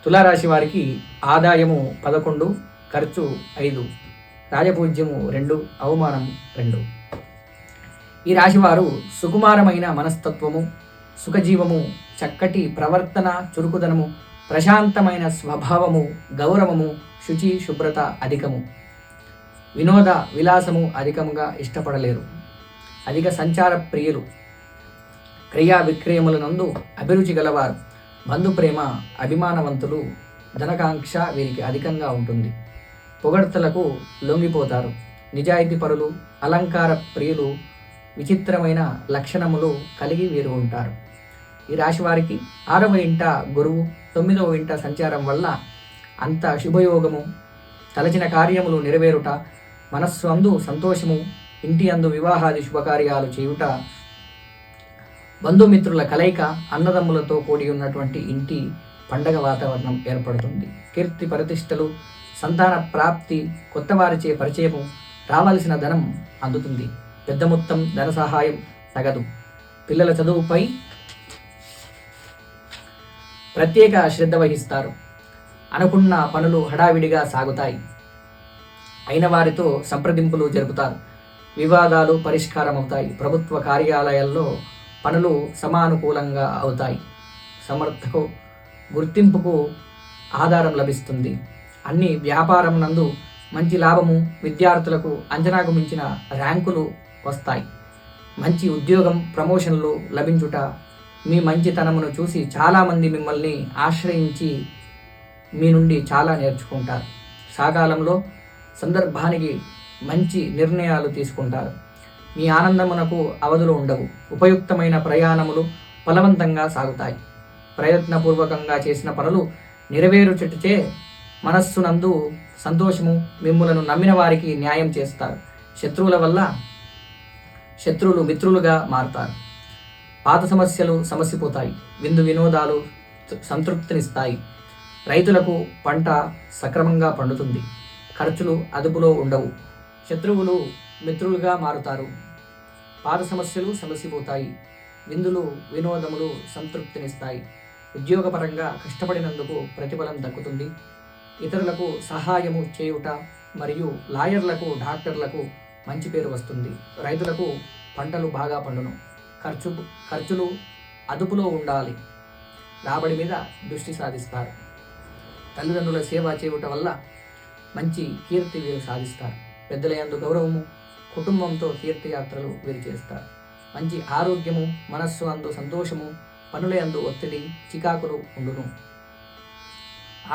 తులారాశి వారికి ఆదాయము 11, ఖర్చు 5, రాజపూజ్యము 2, అవమానం 2. ఈ రాశివారు సుకుమారమైన మనస్తత్వము, సుఖజీవము, చక్కటి ప్రవర్తన, చురుకుదనము, ప్రశాంతమైన స్వభావము, గౌరవము, శుచి శుభ్రత అధికము. వినోద విలాసము అధికముగా ఇష్టపడలేరు. అధిక సంచార ప్రియులు, క్రియా విక్రయములనందు అభిరుచి గలవారు. బంధుప్రేమ, అభిమానవంతులు, ధనకాంక్ష వీరికి అధికంగా ఉంటుంది. పొగడ్తలకు లొంగిపోతారు. నిజాయితీ పరులు, అలంకార ప్రియులు, విచిత్రమైన లక్షణములు కలిగి వీరు ఉంటారు. ఈ రాశి వారికి 6వ ఇంట గురువు, 9వ ఇంట సంచారం వల్ల అంత శుభయోగము, తలచిన కార్యములు నెరవేరుట, మనస్సు అందు సంతోషము, ఇంటి అందు వివాహాది శుభకార్యాలు చేయుట, బంధుమిత్రుల కలయిక, అన్నదమ్ములతో కూడి ఉన్నటువంటి ఇంటి పండగ వాతావరణం ఏర్పడుతుంది. కీర్తి ప్రతిష్టలు, సంతాన ప్రాప్తి, కొత్త వారిచే పరిచయము, రావాల్సిన ధనం అందుతుంది. పెద్ద మొత్తం ధన సహాయం తగదు. పిల్లల చదువుపై ప్రత్యేక శ్రద్ధ వహిస్తారు. అనుకున్న పనులు హడావిడిగా సాగుతాయి. అయిన వారితో సంప్రదింపులు జరుపుతారు. వివాదాలు పరిష్కారం అవుతాయి. ప్రభుత్వ కార్యాలయాల్లో పనులు సమానుకూలంగా అవుతాయి. సమర్థకు గుర్తింపుకు ఆధారం లభిస్తుంది. అన్ని వ్యాపారం నందు మంచి లాభము, విద్యార్థులకు అంచనాకు మించిన ర్యాంకులు వస్తాయి. మంచి ఉద్యోగం, ప్రమోషన్లు లభించుట, మీ మంచితనమును చూసి చాలామంది మిమ్మల్ని ఆశ్రయించి మీ నుండి చాలా నేర్చుకుంటారు. సకాలంలో సందర్భానికి మంచి నిర్ణయాలు తీసుకుంటారు. మీ ఆనందమునకు అవధులు ఉండవు. ఉపయుక్తమైన ప్రయాణములు ఫలవంతంగా సాగుతాయి. ప్రయత్నపూర్వకంగా చేసిన పనులు నెరవేరుచుటచే మనస్సునందు సంతోషము, మిమ్ములను నమ్మిన వారికి న్యాయం చేస్తారు. శత్రువుల వల్ల శత్రువులు మిత్రులుగా మారుతారు. పాత సమస్యలు సమసిపోతాయి. విందు వినోదాలు సంతృప్తినిస్తాయి. రైతులకు పంట సక్రమంగా పండుతుంది. ఖర్చులు అదుపులో ఉండవు. శత్రువులు మిత్రులుగా మారుతారు. పాత సమస్యలు సమసిపోతాయి. విందులు వినోదములు సంతృప్తినిస్తాయి. ఉద్యోగపరంగా కష్టపడినందుకు ప్రతిఫలం దక్కుతుంది. ఇతరులకు సహాయము చేయుట మరియు లాయర్లకు, డాక్టర్లకు మంచి పేరు వస్తుంది. రైతులకు పంటలు బాగా పండును. ఖర్చులు అదుపులో ఉండాలి. రాబడి మీద దృష్టి సాధిస్తారు. తల్లిదండ్రుల సేవ చేయుట వల్ల మంచి కీర్తి వీరు సాధిస్తారు. పెద్దల యందు గౌరవము, కుటుంబంతో తీర్థయాత్రలు వీరు చేస్తారు. మంచి ఆరోగ్యము, మనస్సు అందు సంతోషము, పనుల యందు ఒత్తిడి, చికాకులు ఉండును.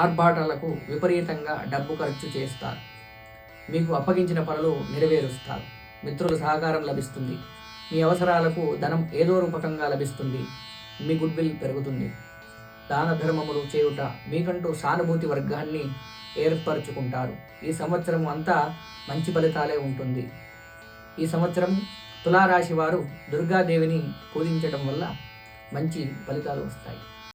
ఆర్భాటాలకు విపరీతంగా డబ్బు ఖర్చు చేస్తారు. మీకు అప్పగించిన పనులు నెరవేరుస్తారు. మిత్రుల సహకారం లభిస్తుంది. మీ అవసరాలకు ధనం ఏదో రూపకంగా లభిస్తుంది. మీ గుడ్విల్ పెరుగుతుంది. దాన ధర్మములు చేయుట, మీకంటూ సానుభూతి వర్గాన్ని ఏర్పరచుకుంటారు. ఈ సంవత్సరం అంతా మంచి ఫలితాలే ఉంటుంది. ఈ సంవత్సరం తులారాశి వారు దుర్గాదేవిని పూజించడం వల్ల మంచి ఫలితాలు వస్తాయి.